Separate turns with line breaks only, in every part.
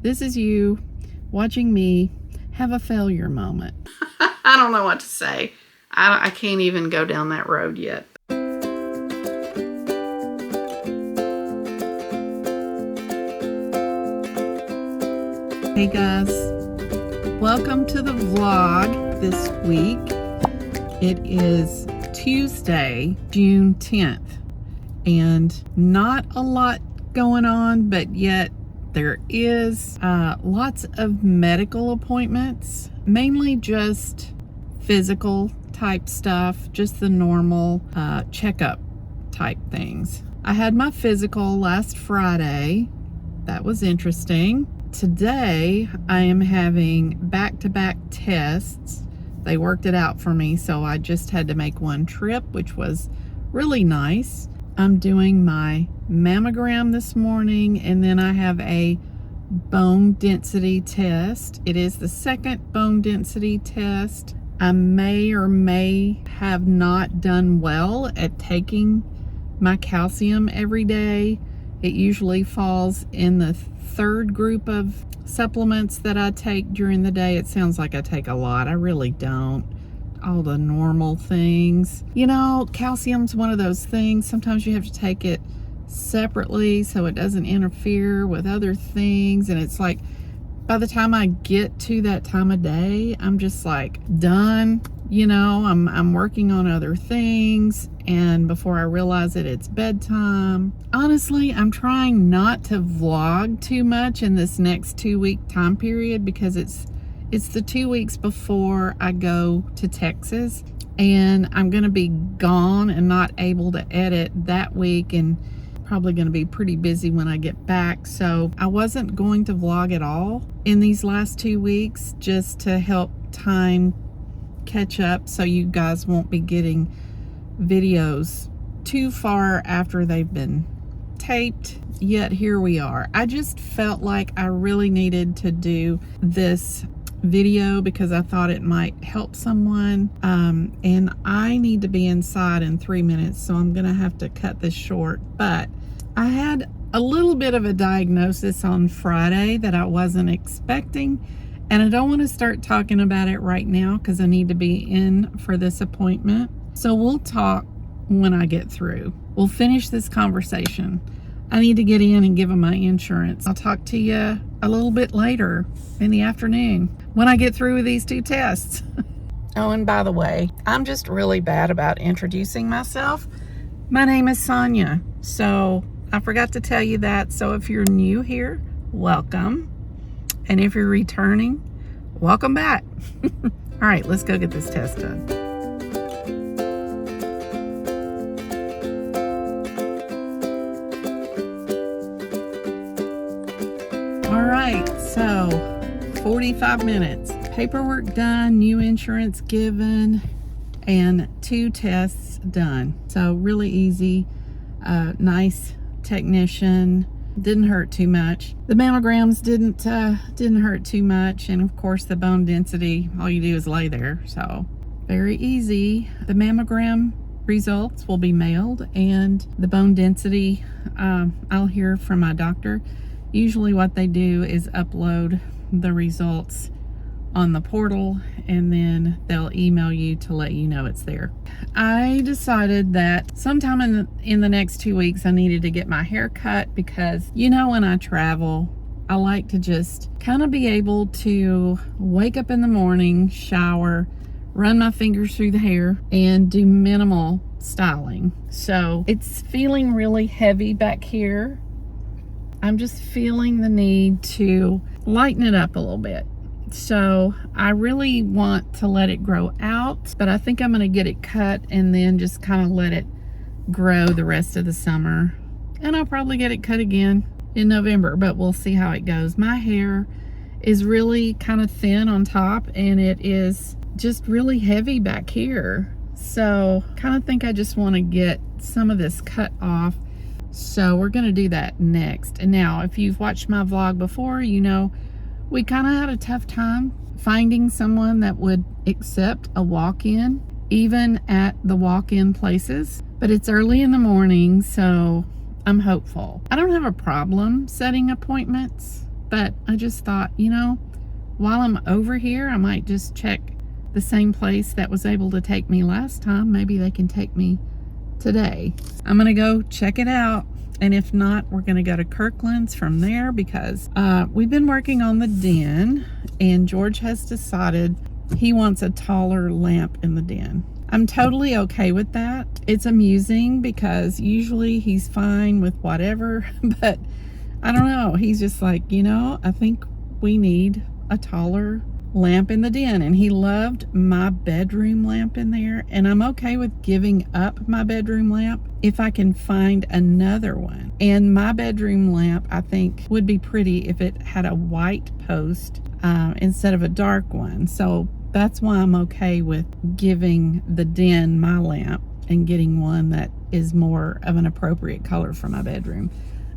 This is you watching me have a failure moment. I don't know what to say. I can't even go down that road yet. Hey guys, welcome to the vlog this week. It is Tuesday, June 10th, and not a lot going on, but yet there is lots of medical appointments, mainly just physical type stuff, just the normal checkup type things. I had my physical last Friday. That was interesting. Today I am having back-to-back tests. They worked it out for me, so I just had to make one trip, which was really nice. I'm doing my mammogram this morning, and then I have a bone density test. It is the second bone density test. I may or may have not done well at taking my calcium every day. It usually falls in the third group of supplements that I take during the day. It sounds like I take a lot. I really don't. All the normal things. You know, calcium's one of those things. Sometimes you have to take it separately so it doesn't interfere with other things. And it's like, by the time I get to that time of day, I'm just like done. You know, I'm working on other things, and before I realize it, it's bedtime. Honestly, I'm trying not to vlog too much in this next 2-week time period because it's the 2 weeks before I go to Texas, and I'm gonna be gone and not able to edit that week, and probably gonna be pretty busy when I get back. So I wasn't going to vlog at all in these last 2 weeks, just to help time catch up so you guys won't be getting videos too far after they've been taped. Yet here we are. I just felt like I really needed to do this video because I thought it might help someone, and I need to be inside in 3 minutes, so I'm gonna have to cut this short. But I had a little bit of a diagnosis on Friday that I wasn't expecting, and I don't want to start talking about it right now because I need to be in for this appointment. So we'll talk when I get through. We'll finish this conversation. I need to get in and give them my insurance. I'll talk to you a little bit later in the afternoon when I get through with these 2 tests. Oh, and by the way, I'm just really bad about introducing myself. My name is Sonia, so I forgot to tell you that. So if you're new here, welcome. And if you're returning, welcome back. All right, let's go get this test done. All right, so 45 minutes. Paperwork done, new insurance given, and 2 tests done. So really easy, nice technician. Didn't hurt too much. The mammograms didn't hurt too much, and of course the bone density, all you do is lay there, so very easy. The mammogram results will be mailed, and the bone density, I'll hear from my doctor. Usually what they do is upload the results on the portal, and then they'll email you to let you know it's there. I decided that sometime in the next 2 weeks I needed to get my hair cut because, you know, when I travel, I like to just kind of be able to wake up in the morning, shower, run my fingers through the hair, and do minimal styling. So it's feeling really heavy back here. I'm just feeling the need to lighten it up a little bit. So I really want to let it grow out, but I think I'm going to get it cut and then just kind of let it grow the rest of the summer. And I'll probably get it cut again in November, but we'll see how it goes. My hair is really kind of thin on top, and it is just really heavy back here. So kind of think I just want to get some of this cut off. So we're going to do that next. And now, if you've watched my vlog before, you know we kind of had a tough time finding someone that would accept a walk-in, even at the walk-in places. But it's early in the morning, so I'm hopeful. I don't have a problem setting appointments, But I just thought, you know, while I'm over here, I might just check the same place that was able to take me last time. Maybe they can take me today. I'm gonna go check it out, and if not, we're gonna go to Kirkland's from there, because we've been working on the den, and George has decided he wants a taller lamp in the den. I'm totally okay with that. It's amusing because usually he's fine with whatever, but I don't know, he's just like, you know, I think we need a taller lamp in the den. And he loved my bedroom lamp in there, and I'm okay with giving up my bedroom lamp if I can find another one. And my bedroom lamp, I think, would be pretty if it had a white post instead of a dark one. So that's why I'm okay with giving the den my lamp and getting one that is more of an appropriate color for my bedroom.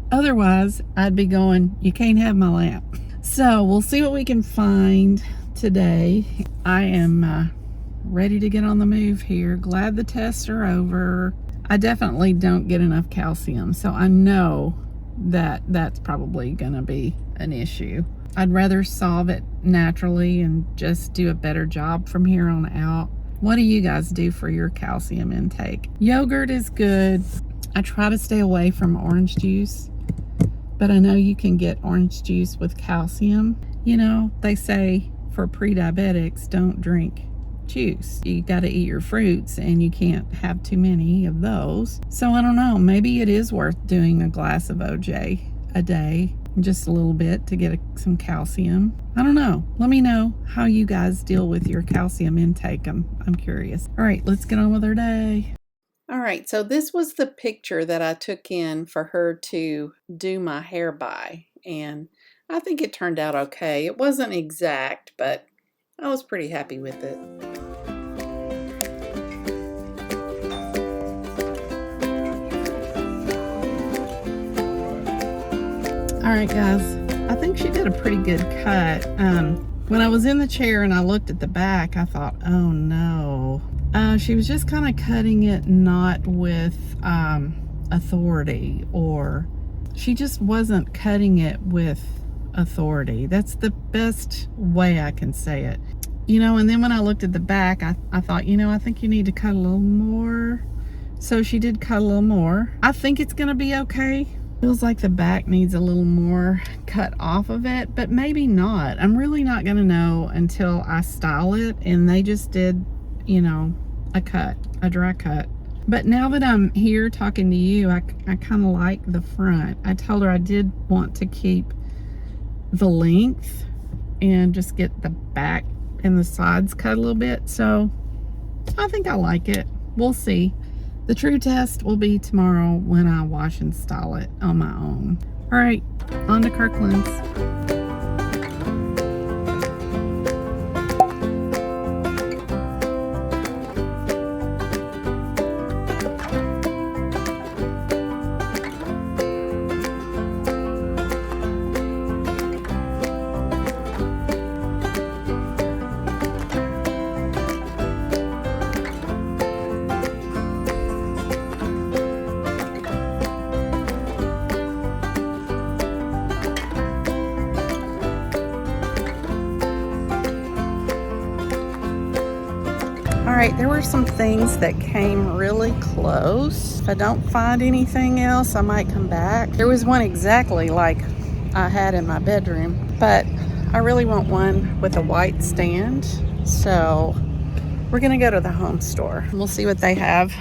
Otherwise, I'd be going, you can't have my lamp. So we'll see what we can find today. I am ready to get on the move here. Glad the tests are over. I definitely don't get enough calcium, so I know that that's probably gonna be an issue. I'd rather solve it naturally and just do a better job from here on out. What do you guys do for your calcium intake? Yogurt is good. I try to stay away from orange juice, but I know you can get orange juice with calcium. You know, they say for pre-diabetics, don't drink juice. You got to eat your fruits, and you can't have too many of those. So I don't know, maybe it is worth doing a glass of OJ a day, just a little bit, to get some calcium. I don't know. Let me know how you guys deal with your calcium intake. I'm curious. All right, let's get on with our day. All right, so this was the picture that I took in for her to do my hair by, and I think it turned out okay. It wasn't exact, but I was pretty happy with it. All right, guys, I think she did a pretty good cut. When I was in the chair and I looked at the back, I thought, oh no. She was just kind of cutting it not with authority, or she just wasn't cutting it with authority. That's the best way I can say it. You know, and then when I looked at the back, I thought, you know, I think you need to cut a little more. So she did cut a little more. I think it's gonna be okay. Feels like the back needs a little more cut off of it, but maybe not. I'm really not gonna know until I style it, and they just did, you know, a dry cut. But now that I'm here talking to you, I kind of like the front. I told her I did want to keep the length and just get the back and the sides cut a little bit. So I think I like it. We'll see. The true test will be tomorrow when I wash and style it on my own. All right, on to Kirkland's. All right, there were some things that came really close. If I don't find anything else, I might come back. There was one exactly like I had in my bedroom, but I really want one with a white stand. So we're gonna go to the home store and we'll see what they have.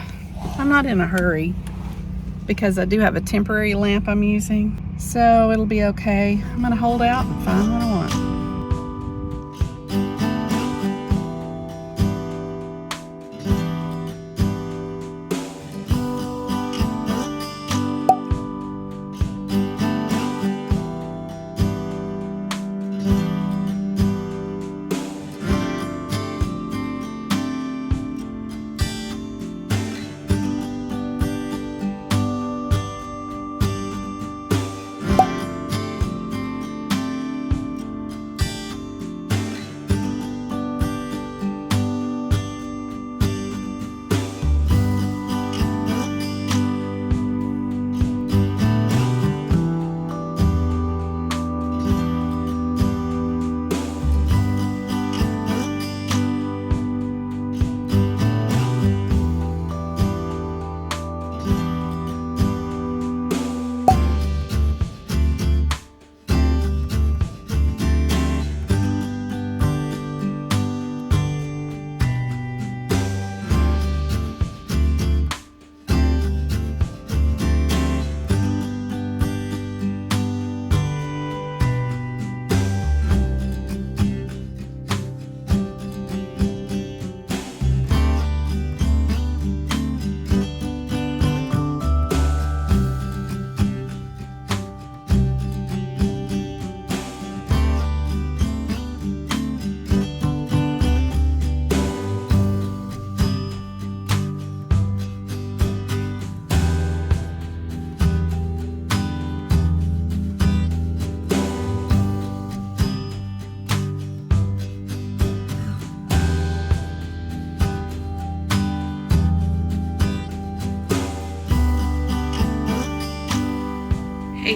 I'm not in a hurry because I do have a temporary lamp I'm using, so it'll be okay. I'm gonna hold out and find what I want.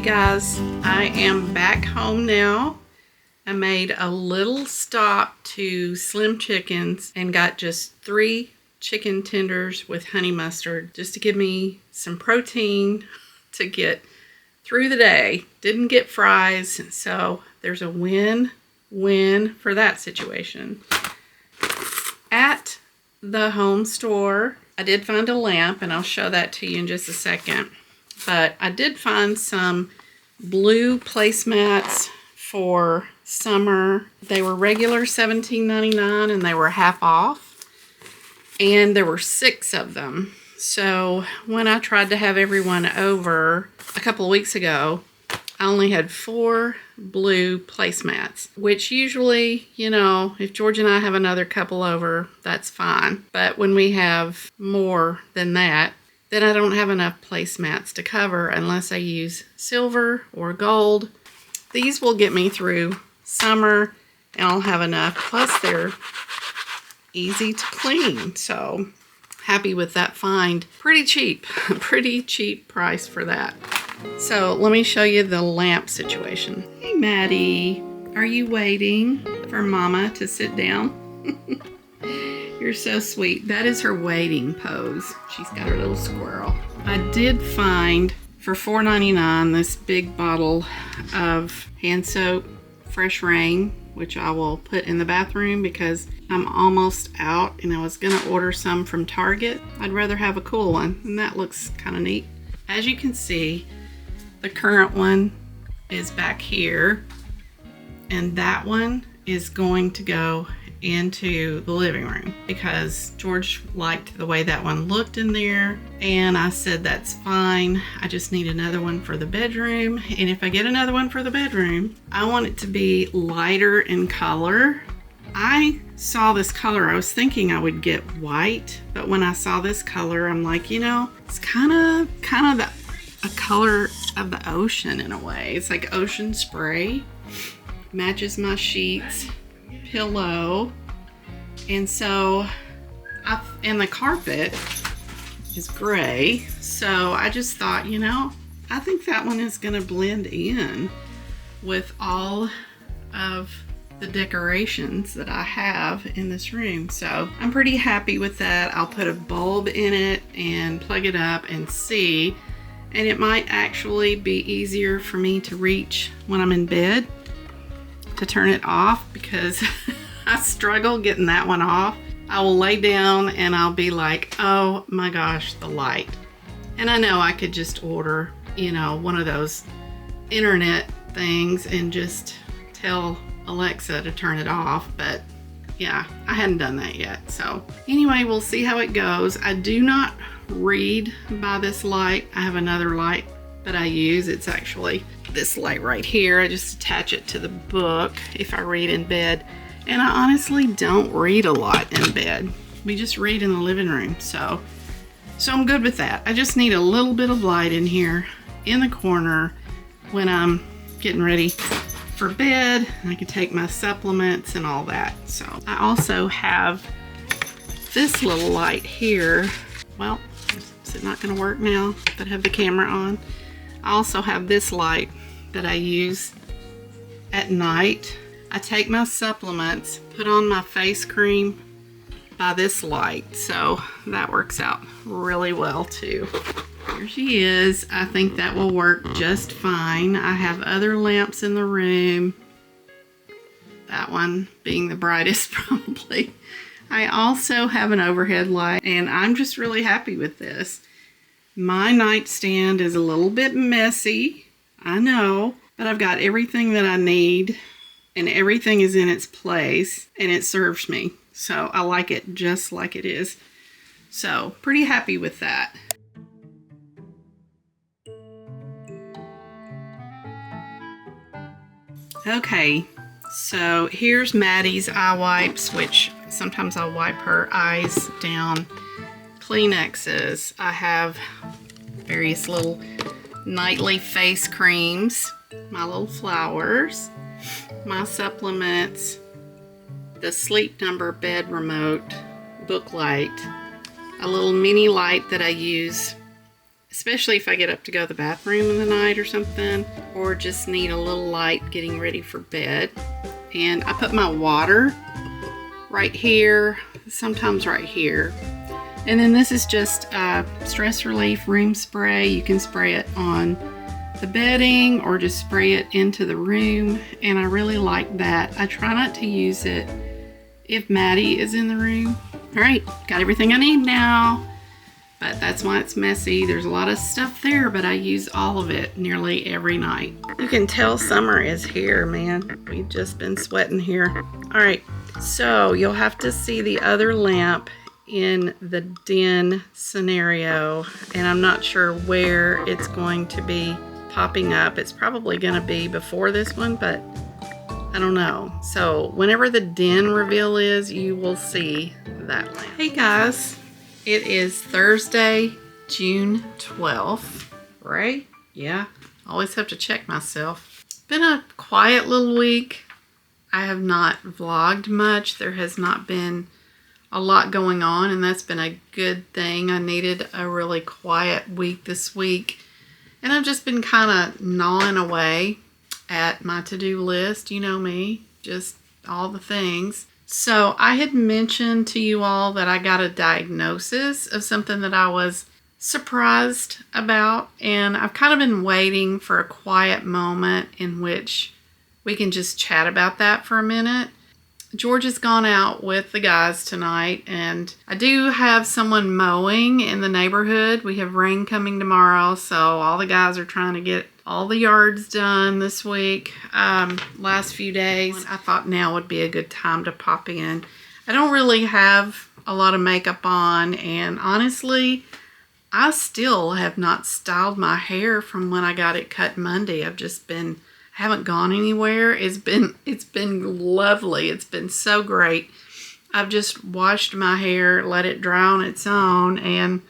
Hey guys, I am back home now. I made a little stop to Slim Chickens and got just 3 chicken tenders with honey mustard just to give me some protein to get through the day. Didn't get fries, so there's a win-win for that situation. At the home store, I did find a lamp, and I'll show that to you in just a second. But I did find some blue placemats for summer. They were regular $17.99 and they were half off. And there were 6 of them. So when I tried to have everyone over a couple of weeks ago, I only had 4 blue placemats, which usually, you know, if George and I have another couple over, that's fine. But when we have more than that, then I don't have enough placemats to cover unless I use silver or gold. These will get me through summer and I'll have enough. Plus they're easy to clean. So happy with that find. Pretty cheap price for that. So let me show you the lamp situation. Hey Maddie, are you waiting for Mama to sit down? You're so sweet. That is her waiting pose. She's got her little squirrel. I did find for $4.99 this big bottle of hand soap, Fresh Rain, which I will put in the bathroom because I'm almost out and I was gonna order some from Target. I'd rather have a cool one, and that looks kind of neat. As you can see, the current one is back here, and that one is going to go into the living room because George liked the way that one looked in there, and I said that's fine. I just need another one for the bedroom, and if I get another one for the bedroom, I want it to be lighter in color. I saw this color. I was thinking I would get white, but when I saw this color, I'm like, you know, it's kind of a color of the ocean in a way. It's like ocean spray. Matches my sheets, pillow, and so and the carpet is gray, so I just thought, you know, I think that one is going to blend in with all of the decorations that I have in this room. So I'm pretty happy with that. I'll put a bulb in it and plug it up and see, and it might actually be easier for me to reach when I'm in bed to turn it off, because I struggle getting that one off. I will lay down and I'll be like, oh my gosh, the light. And I know I could just order, you know, one of those internet things and just tell Alexa to turn it off, but yeah, I hadn't done that yet. So anyway, we'll see how it goes. I do not read by this light. I have another light that I use. It's actually this light right here. I just attach it to the book if I read in bed. And I honestly don't read a lot in bed. We just read in the living room. So I'm good with that. I just need a little bit of light in here in the corner when I'm getting ready for bed. I can take my supplements and all that. So I also have this little light here. Well, is it not going to work now that I have the camera on? I also have this light that I use at night. I take my supplements, put on my face cream by this light, so that works out really well too. Here she is. I think that will work just fine. I have other lamps in the room, that one being the brightest probably. I also have an overhead light, and I'm just really happy with this. My nightstand is a little bit messy, I know, but I've got everything that I need and everything is in its place and it serves me. So I like it just like it is. So pretty happy with that. Okay, so here's Maddie's eye wipes, which sometimes I'll wipe her eyes down. Kleenexes. I have various little nightly face creams, my little flowers, my supplements, the Sleep Number bed remote, book light, a little mini light that I use especially if I get up to go to the bathroom in the night or something, or just need a little light getting ready for bed. And I put my water right here, sometimes right here. And then this is just stress relief room spray. You can spray it on the bedding or just spray it into the room, and I really like that. I try not to use it if Maddie is in the room. All right, got everything I need now, but that's why it's messy. There's a lot of stuff there, but I use all of it nearly every night. You can tell summer is here, man. We've just been sweating here. All right, so you'll have to see the other lamp in the den scenario, and I'm not sure where it's going to be popping up. It's probably going to be before this one, but I don't know. So whenever the den reveal is, you will see that lamp. Hey guys, it is Thursday, June 12th, right? Yeah, always have to check myself. Been a quiet little week. I have not vlogged much. There has not been a lot going on, and that's been a good thing. I needed a really quiet week this week. And I've just been kind of gnawing away at my to-do list. You know me, just all the things. So I had mentioned to you all that I got a diagnosis of something that I was surprised about. And I've kind of been waiting for a quiet moment in which we can just chat about that for a minute. George has gone out with the guys tonight, and I do have someone mowing in the neighborhood. We have rain coming tomorrow, so all the guys are trying to get all the yards done this week. Last few days, I thought now would be a good time to pop in. I don't really have a lot of makeup on, and honestly, I still have not styled my hair from when I got it cut Monday. I haven't gone anywhere. It's been lovely. It's been so great. I've just washed my hair, let it dry on its own, and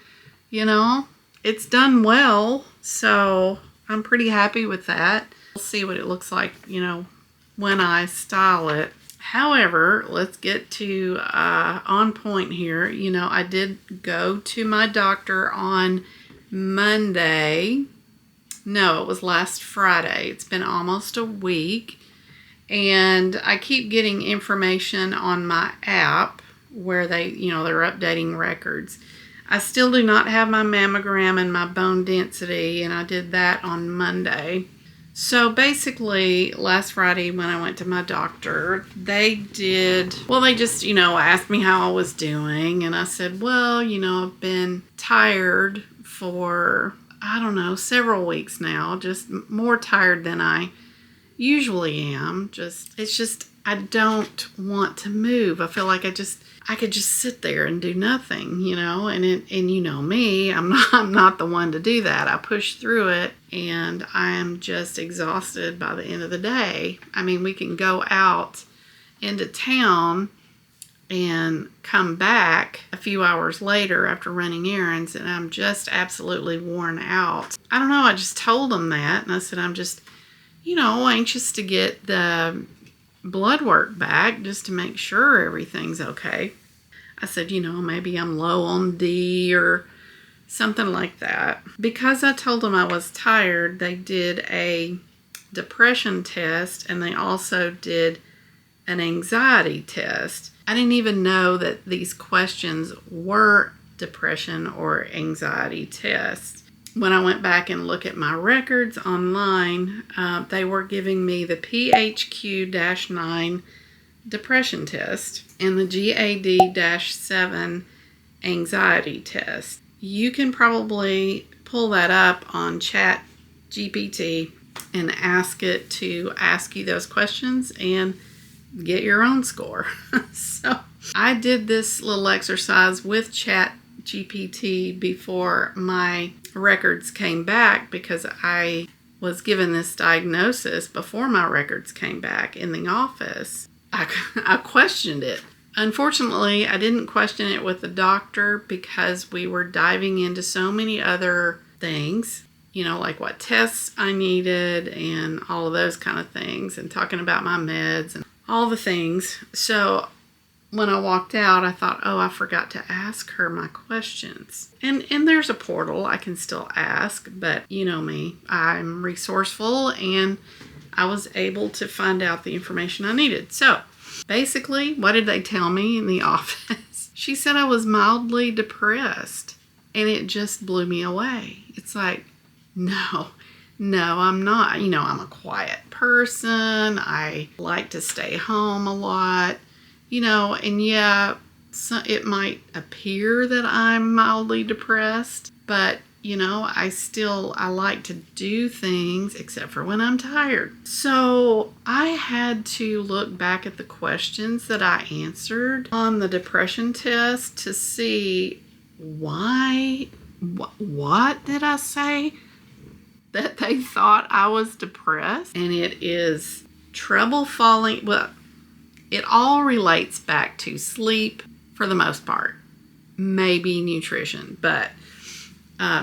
you know, it's done well. So I'm pretty happy with that. We'll see what it looks like, you know, when I style it. However, let's get to on point here. You know, I did go to my doctor on Monday. No, it was last Friday. It's been almost a week, and I keep getting information on my app where they're updating records. I still do not have my mammogram and my bone density, and I did that on Monday. So basically, last Friday when I went to my doctor, they just, asked me how I was doing, and I said, well, I've been tired for several weeks now, just more tired than I usually am. I don't want to move. I feel like I could just sit there and do nothing, and you know me, I'm not the one to do that. I push through it, and I am just exhausted by the end of the day. I mean, we can go out into town and come back a few hours later after running errands, and I'm just absolutely worn out. I don't know, I just told them that, and I said I'm just, anxious to get the blood work back just to make sure everything's okay. I said, maybe I'm low on D or something like that. Because I told them I was tired, they did a depression test, and they also did an anxiety test. I didn't even know that these questions were depression or anxiety tests. When I went back and looked at my records online, they were giving me the PHQ-9 depression test and the GAD-7 anxiety test. You can probably pull that up on ChatGPT and ask it to ask you those questions and get your own score. So I did this little exercise with ChatGPT before my records came back, because I was given this diagnosis before my records came back in the office. I questioned it. Unfortunately, I didn't question it with the doctor because we were diving into so many other things, like what tests I needed and all of those kind of things, and talking about my meds and all the things. So when I walked out, I thought, oh, I forgot to ask her my questions. And there's a portal I can still ask, but you know me, I'm resourceful, and I was able to find out the information I needed. So basically, what did they tell me in the office? She said I was mildly depressed, and it just blew me away. It's like, no, I'm not. I'm a quiet person. I like to stay home a lot. And yeah, so it might appear that I'm mildly depressed, but I like to do things except for when I'm tired. So I had to look back at the questions that I answered on the depression test to see why, what did I say that they thought I was depressed? And it is trouble falling. Well, it all relates back to sleep for the most part, maybe nutrition, but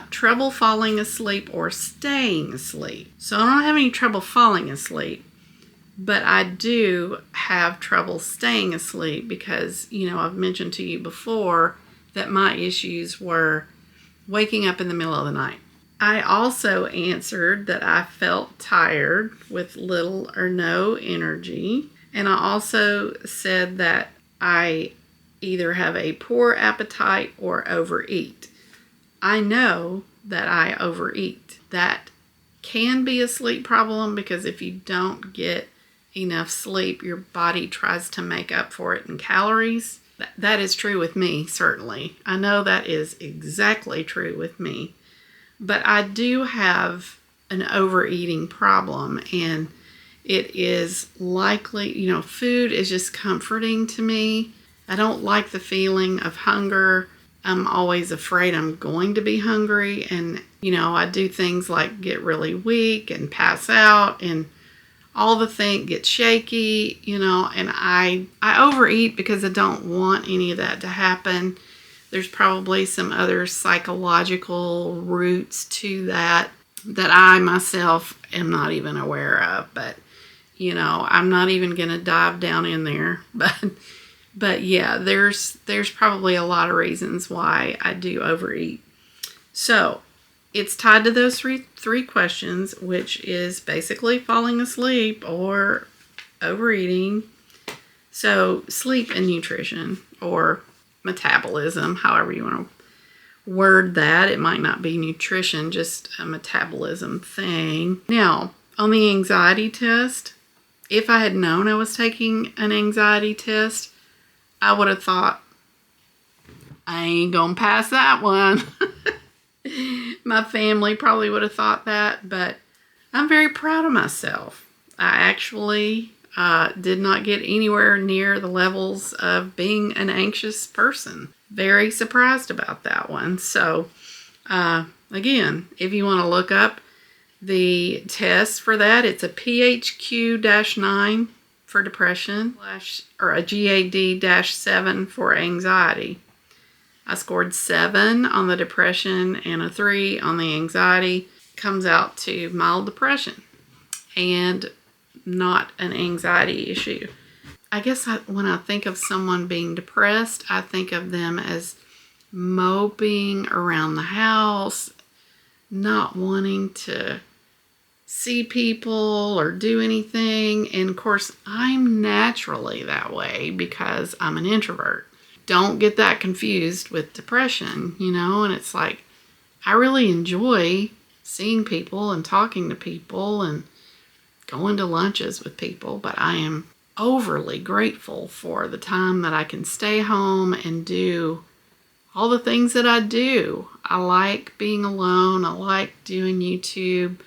trouble falling asleep or staying asleep. So I don't have any trouble falling asleep, but I do have trouble staying asleep because, I've mentioned to you before that my issues were waking up in the middle of the night. I also answered that I felt tired with little or no energy. And I also said that I either have a poor appetite or overeat. I know that I overeat. That can be a sleep problem because if you don't get enough sleep, your body tries to make up for it in calories. That is true with me, certainly. I know that is exactly true with me. But I do have an overeating problem, and it is likely, food is just comforting to me. I don't like the feeling of hunger. I'm always afraid I'm going to be hungry. And, I do things like get really weak and pass out and all the things, get shaky, and I overeat because I don't want any of that to happen. There's probably some other psychological roots to that I myself am not even aware of, but I'm not even going to dive down in there, but yeah, there's probably a lot of reasons why I do overeat. So it's tied to those three questions, which is basically falling asleep or overeating. So sleep and nutrition or metabolism, however you want to word that. It might not be nutrition, just a metabolism thing. Now, on the anxiety test, if I had known I was taking an anxiety test, I would have thought, I ain't gonna pass that one. My family probably would have thought that, but I'm very proud of myself. I actually did not get anywhere near the levels of being an anxious person. Very surprised about that one. So, again, if you want to look up the test for that, it's a PHQ-9 for depression, or a GAD-7 for anxiety. I scored 7 on the depression and a 3 on the anxiety. Comes out to mild depression and not an anxiety issue. I guess when I think of someone being depressed, I think of them as moping around the house, not wanting to see people or do anything. And of course, I'm naturally that way because I'm an introvert. Don't get that confused with depression, and it's like, I really enjoy seeing people and talking to people and going to lunches with people, but I am overly grateful for the time that I can stay home and do all the things that I do. I like being alone. I like doing YouTube,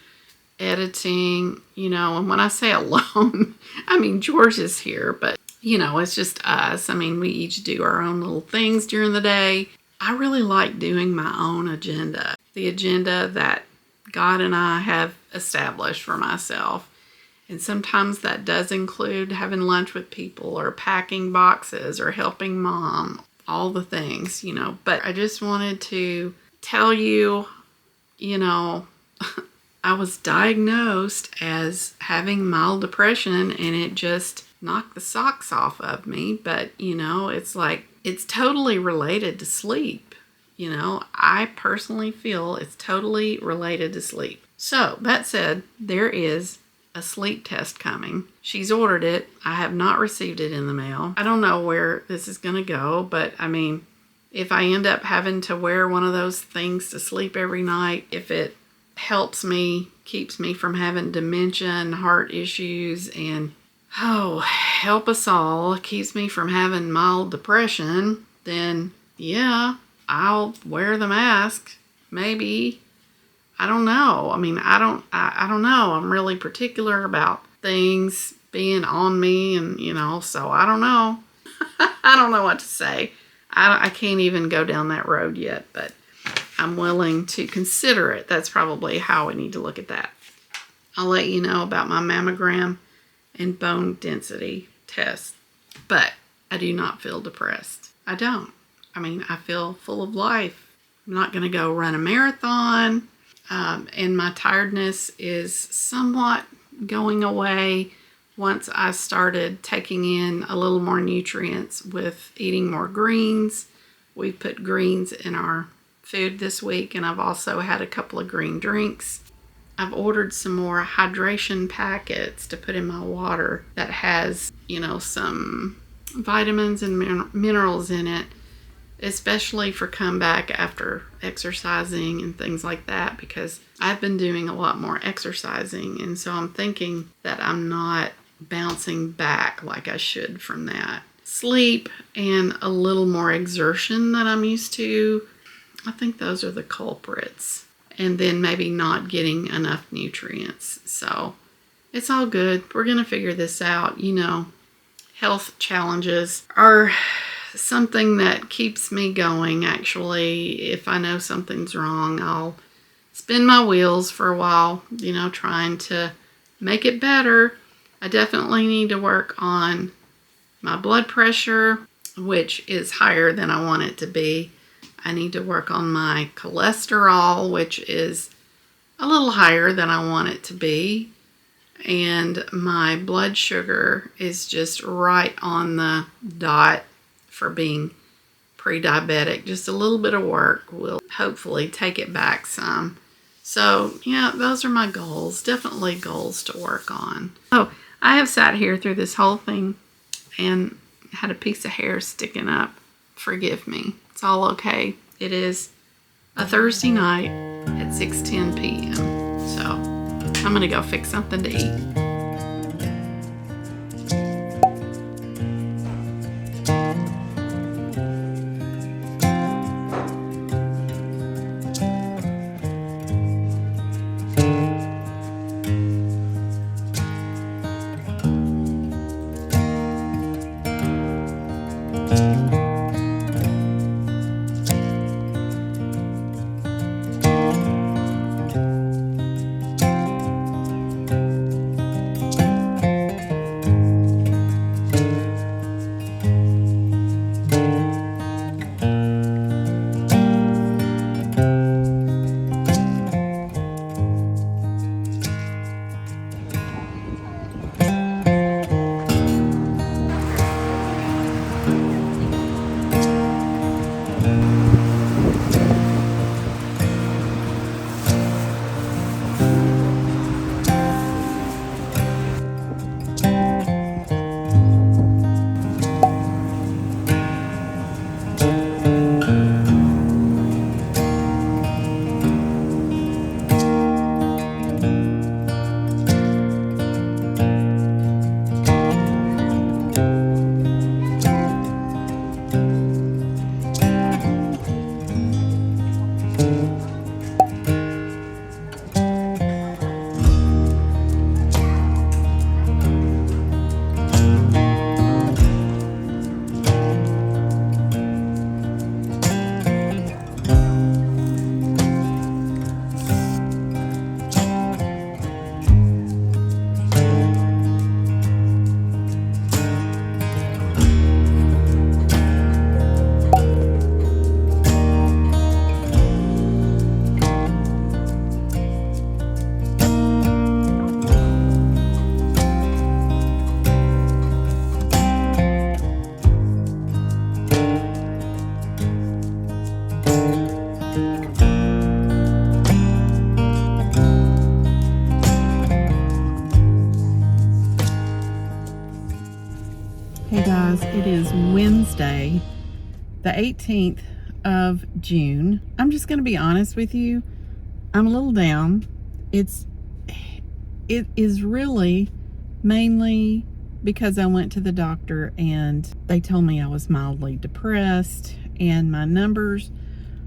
editing, and when I say alone, I mean George is here, but it's just us. I mean, we each do our own little things during the day. I really like doing my own agenda, the agenda that God and I have established for myself. And sometimes that does include having lunch with people or packing boxes or helping mom, all the things, But I just wanted to tell you, I was diagnosed as having mild depression, and it just knock the socks off of me, but it's like, it's totally related to sleep. I personally feel it's totally related to sleep. So that said, there is a sleep test coming. She's ordered it. I have not received it in the mail. I don't know where this is going to go, but I mean, if I end up having to wear one of those things to sleep every night, if it helps me, keeps me from having dementia and heart issues, and help us all, keeps me from having mild depression, then yeah, I'll wear the mask. Maybe. I don't know. I mean, I don't know. I'm really particular about things being on me, and so I don't know. I don't know what to say. I can't even go down that road yet, but I'm willing to consider it. That's probably how I need to look at that. I'll let you know about my mammogram and bone density test, but I do not feel depressed. I don't. I mean, I feel full of life. I'm not going to go run a marathon, and my tiredness is somewhat going away once I started taking in a little more nutrients with eating more greens. We put greens in our food this week, and I've also had a couple of green drinks. I've ordered some more hydration packets to put in my water that has, some vitamins and minerals in it, especially for comeback after exercising and things like that, because I've been doing a lot more exercising, and so I'm thinking that I'm not bouncing back like I should from that. Sleep and a little more exertion that I'm used to, I think those are the culprits. And then maybe not getting enough nutrients. So it's all good. We're going to figure this out. Health challenges are something that keeps me going. Actually, if I know something's wrong, I'll spin my wheels for a while, trying to make it better. I definitely need to work on my blood pressure, which is higher than I want it to be. I need to work on my cholesterol, which is a little higher than I want it to be. And my blood sugar is just right on the dot for being pre-diabetic. Just a little bit of work will hopefully take it back some. So, yeah, those are my goals. Definitely goals to work on. Oh, I have sat here through this whole thing and had a piece of hair sticking up. Forgive me. It's all okay. It is a Thursday night at 6:10 p.m. So I'm going to go fix something to eat. Hey guys, it is Wednesday, the 18th of June. I'm just going to be honest with you. I'm a little down. It is really mainly because I went to the doctor and they told me I was mildly depressed and my numbers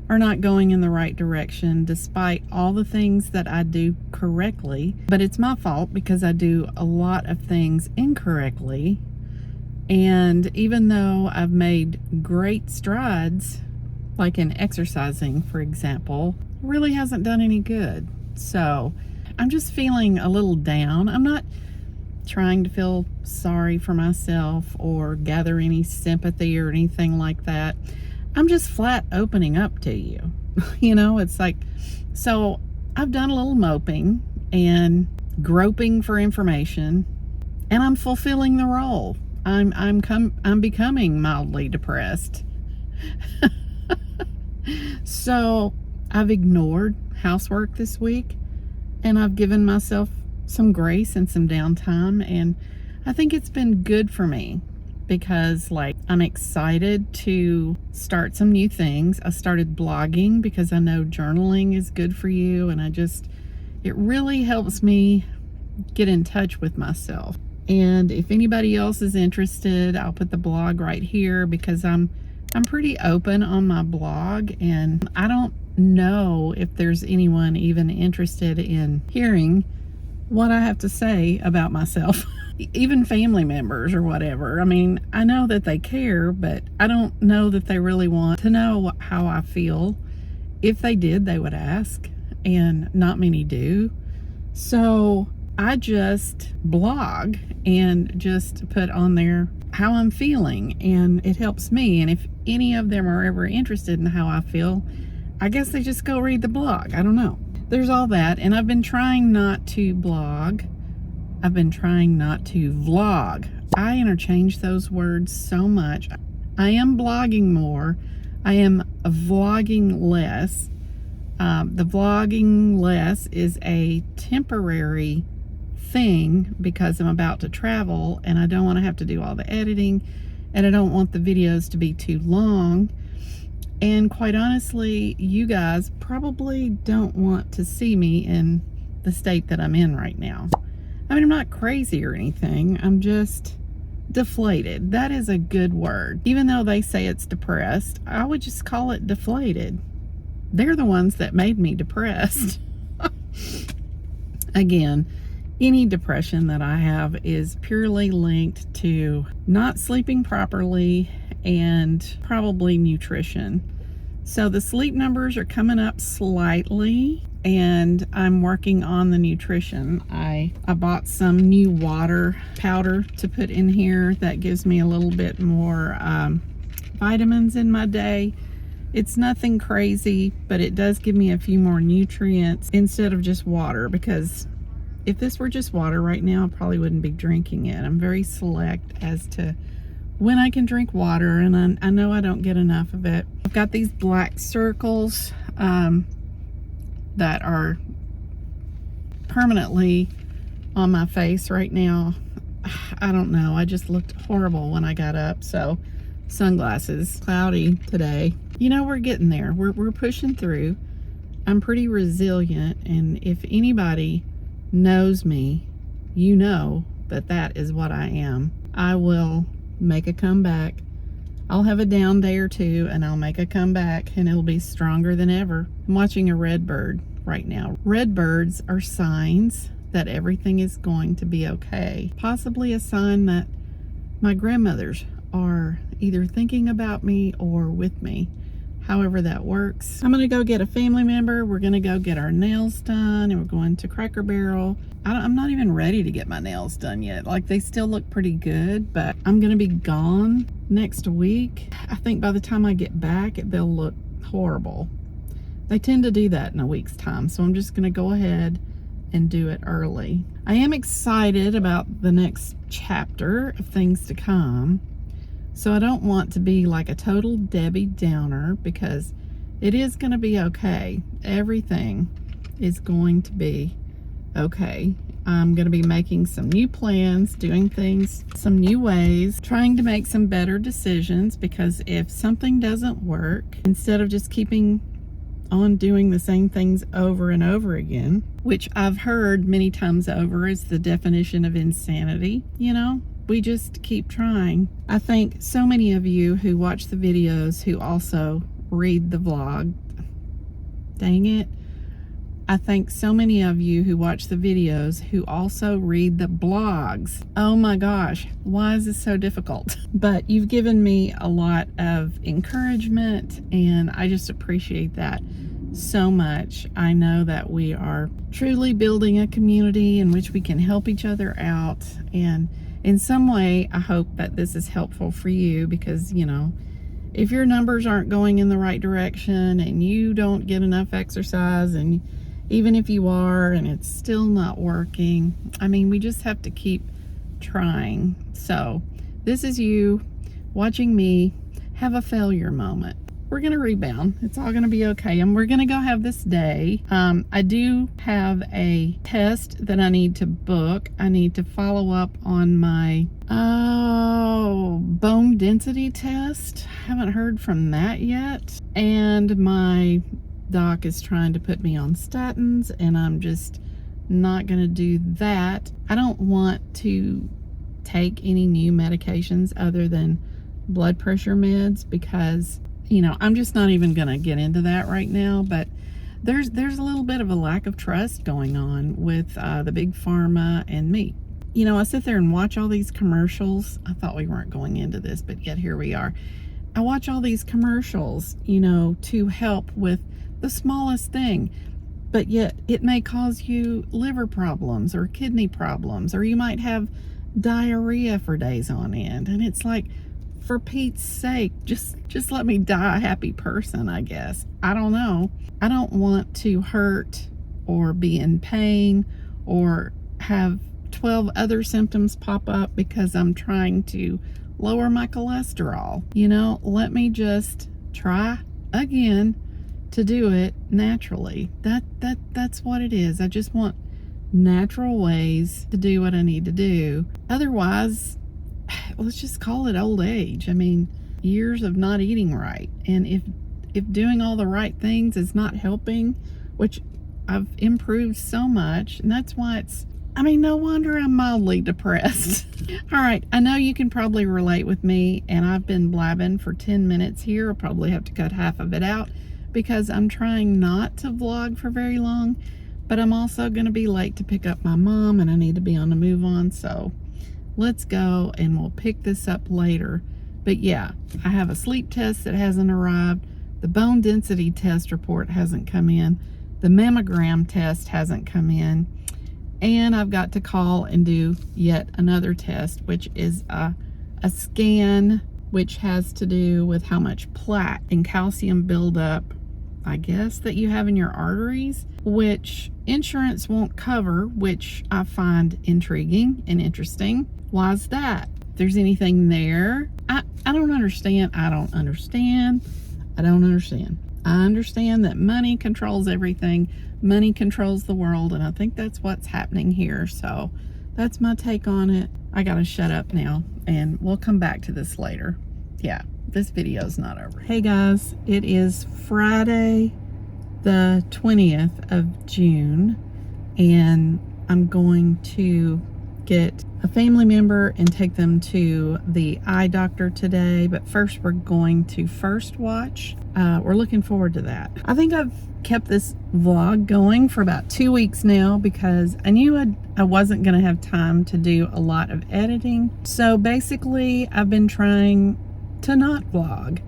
are not going in the right direction despite all the things that I do correctly. But it's my fault because I do a lot of things incorrectly. And even though I've made great strides, like in exercising, for example, really hasn't done any good. So I'm just feeling a little down. I'm not trying to feel sorry for myself or gather any sympathy or anything like that. I'm just flat opening up to you. You know, it's like, so I've done a little moping and groping for information, and I'm fulfilling the role. I'm becoming mildly depressed. So I've ignored housework this week, and I've given myself some grace and some downtime, and I think it's been good for me because, like, I'm excited to start some new things. I started blogging because I know journaling is good for you, and it really helps me get in touch with myself. And if anybody else is interested, I'll put the blog right here because I'm pretty open on my blog, and I don't know if there's anyone even interested in hearing what I have to say about myself. Even family members or whatever. I mean, I know that they care, but I don't know that they really want to know how I feel. If they did, they would ask, and not many do. So I just blog and just put on there how I'm feeling, and it helps me. And if any of them are ever interested in how I feel, I guess they just go read the blog. I don't know. There's all that, and I've been trying not to blog. I've been trying not to vlog. I interchange those words so much. I am blogging more. I am vlogging less. The vlogging less is a temporary thing because I'm about to travel and I don't want to have to do all the editing, and I don't want the videos to be too long. And quite honestly, you guys probably don't want to see me in the state that I'm in right now. I mean, I'm not crazy or anything. I'm just deflated. That is a good word. Even though they say it's depressed, I would just call it deflated. They're the ones that made me depressed. Again, any depression that I have is purely linked to not sleeping properly and probably nutrition. So the sleep numbers are coming up slightly, and I'm working on the nutrition. I bought some new water powder to put in here that gives me a little bit more vitamins in my day. It's nothing crazy, but it does give me a few more nutrients instead of just water, because if this were just water right now, I probably wouldn't be drinking it. I'm very select as to when I can drink water, and I know I don't get enough of it. I've got these black circles that are permanently on my face right now. I don't know. I just looked horrible when I got up. So sunglasses. Cloudy today. You know, we're getting there. We're pushing through. I'm pretty resilient, and if anybody knows me, you know that is what I am. I will make a comeback. I'll have a down day or two, and I'll make a comeback, and it'll be stronger than ever. I'm watching a red bird right now. Red birds are signs that everything is going to be okay. Possibly a sign that my grandmothers are either thinking about me or with me. However that works. I'm gonna go get a family member. We're gonna go get our nails done, and we're going to Cracker Barrel. I'm not even ready to get my nails done yet. Like, they still look pretty good, but I'm gonna be gone next week. I think by the time I get back, they'll look horrible. They tend to do that in a week's time, so I'm just gonna go ahead and do it early. I am excited about the next chapter of things to come. So I don't want to be like a total Debbie Downer, because it is going to be okay. Everything is going to be okay. I'm going to be making some new plans, doing things some new ways, trying to make some better decisions, because if something doesn't work, instead of just keeping on doing the same things over and over again, which I've heard many times over is the definition of insanity, you know, we just keep trying. I think so many of you who watch the videos who also read the vlog, dang it, I think so many of you who watch the videos who also read the blogs. Oh my gosh, why is this so difficult? But you've given me a lot of encouragement, and I just appreciate that so much. I know that we are truly building a community in which we can help each other out, and in some way I hope that this is helpful for you, because you know, if your numbers aren't going in the right direction and you don't get enough exercise, and even if you are and it's still not working, I mean, we just have to keep trying. So this is you watching me have a failure moment. We're gonna rebound. It's all gonna be okay, and we're gonna go have this day. I do have a test that I need to book. I need to follow up on my bone density test. Haven't heard from that yet, and my doc is trying to put me on statins, and I'm just not gonna do that. I don't want to take any new medications other than blood pressure meds, because you know, I'm just not even gonna get into that right now. But there's a little bit of a lack of trust going on with the big pharma and me. You know, I sit there and watch all these commercials. I thought we weren't going into this, but yet here we are. I watch all these commercials, you know, to help with the smallest thing, but yet it may cause you liver problems or kidney problems, or you might have diarrhea for days on end. And it's like, for Pete's sake, just let me die a happy person, I guess. I don't know. I don't want to hurt or be in pain or have 12 other symptoms pop up because I'm trying to lower my cholesterol. You know, let me just try again to do it naturally. That's what it is. I just want natural ways to do what I need to do. Otherwise, let's just call it old age. I mean, years of not eating right. And if doing all the right things is not helping, which I've improved so much, and that's why it's, I mean, no wonder I'm mildly depressed. All right, I know you can probably relate with me, and I've been blabbing for 10 minutes here. I'll probably have to cut half of it out because I'm trying not to vlog for very long, but I'm also going to be late to pick up my mom, and I need to be on the move on. So let's go, and we'll pick this up later. But yeah, I have a sleep test that hasn't arrived. The bone density test report hasn't come in. The mammogram test hasn't come in. And I've got to call and do yet another test, which is a scan, which has to do with how much plaque and calcium buildup, I guess, that you have in your arteries, which insurance won't cover, which I find intriguing and interesting. Why is that? If there's anything there, I don't understand. I understand that money controls everything. Money controls the world, and I think that's what's happening here. So that's my take on it. I gotta shut up now, and we'll come back to this later. Yeah, this video's not over. Hey guys, it is Friday the 20th of June, and I'm going to get a family member and take them to the eye doctor today. But first, we're going to first watch. We're looking forward to that. I think I've kept this vlog going for about 2 weeks now because I knew I wasn't going to have time to do a lot of editing. So basically, I've been trying to not vlog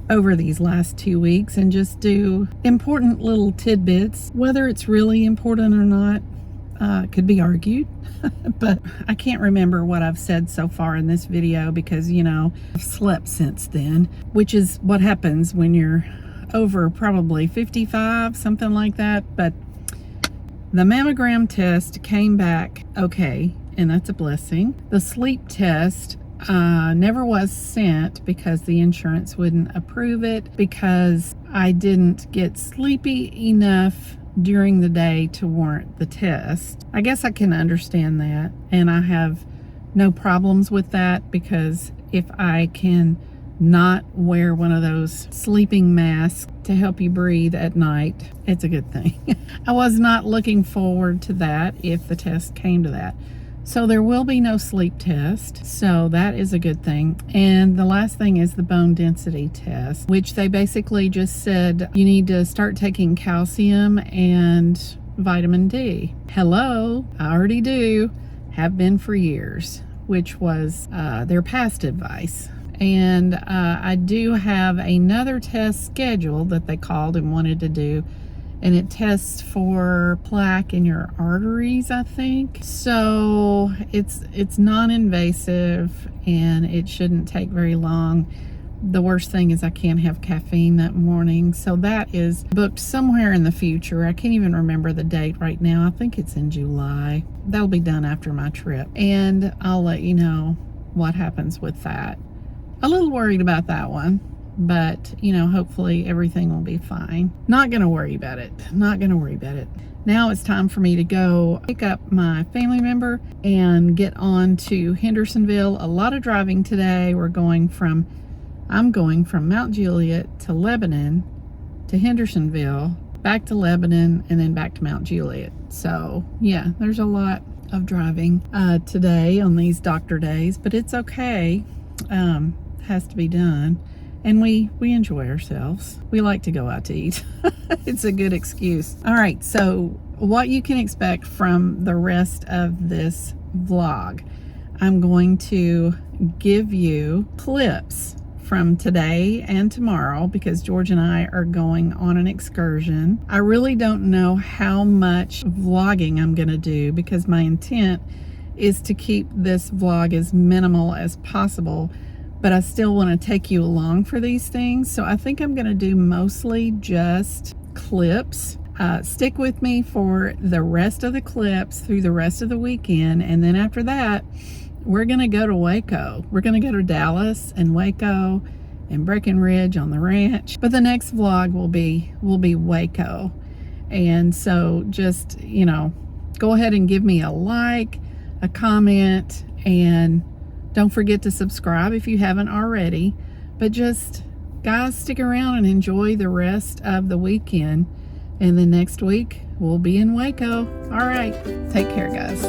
over these last 2 weeks and just do important little tidbits. Whether it's really important or not could be argued, but I can't remember what I've said so far in this video because, you know, I've slept since then, which is what happens when you're over probably 55, something like that. But the mammogram test came back okay, and that's a blessing. The sleep test never was sent because the insurance wouldn't approve it because I didn't get sleepy enough during the day to warrant the test. I guess I can understand that, and I have no problems with that, because if I can not wear one of those sleeping masks to help you breathe at night, it's a good thing. I was not looking forward to that if the test came to that. So there will be no sleep test, so that is a good thing. And the last thing is the bone density test, which they basically just said you need to start taking calcium and vitamin D. Hello, I already do, have been for years, which was their past advice. And I do have another test scheduled that they called and wanted to do, and it tests for plaque in your arteries, I think. So it's non-invasive and it shouldn't take very long. The worst thing is I can't have caffeine that morning, so that is booked somewhere in the future. I can't even remember the date right now. I think it's in July. That'll be done after my trip, and I'll let you know what happens with that. A little worried about that one, but you know, hopefully everything will be fine. Not gonna worry about it. Not gonna worry about it. Now it's time for me to go pick up my family member and get on to Hendersonville. A lot of driving today. I'm going from Mount Juliet to Lebanon to Hendersonville, back to Lebanon, and then back to Mount Juliet. So yeah, there's a lot of driving today on these doctor days, but it's okay. Has to be done. And we enjoy ourselves. We like to go out to eat. It's a good excuse. All right, so what you can expect from the rest of this vlog, I'm going to give you clips from today and tomorrow, because George and I are going on an excursion. I really don't know how much vlogging I'm gonna do, because my intent is to keep this vlog as minimal as possible, but I still want to take you along for these things. So I think I'm going to do mostly just clips. Stick with me for the rest of the clips through the rest of the weekend, and then after that we're going to go to Waco. We're going to go to Dallas and Waco and Breckenridge on the ranch, but the next vlog will be Waco. And so just, you know, go ahead and give me a like, a comment, and don't forget to subscribe if you haven't already. But just, guys, stick around and enjoy the rest of the weekend. And then next week, we'll be in Waco. All right. Take care, guys.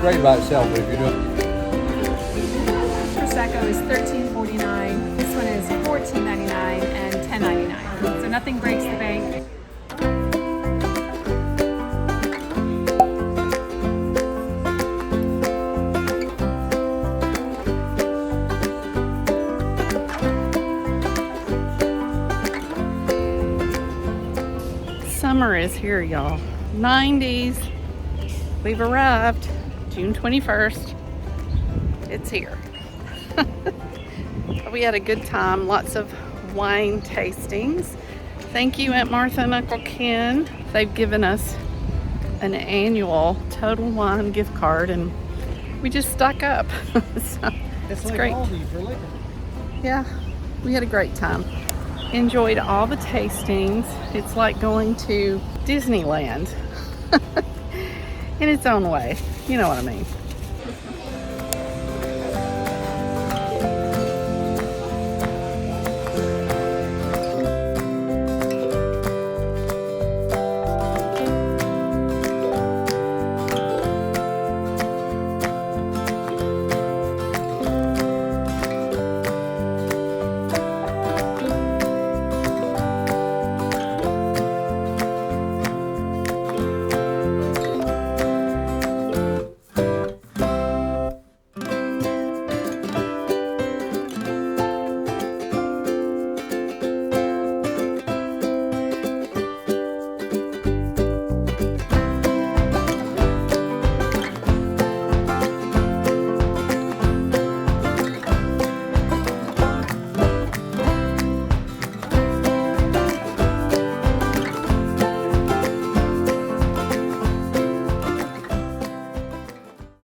great by itself, but if you're doing
Prosecco is $13.49. This one is $14.99 and $10.99. So nothing breaks the bank.
Summer is here, y'all. 90s. We've arrived. June 21st. It's here. We had a good time. Lots of wine tastings. Thank you, Aunt Martha and Uncle Ken. They've given us an annual Total Wine gift card, and we just stock up. So it's
like
great.
Aldi for liquor.
Yeah, we had a great time. Enjoyed all the tastings. It's like going to Disneyland in its own way. You know what I mean.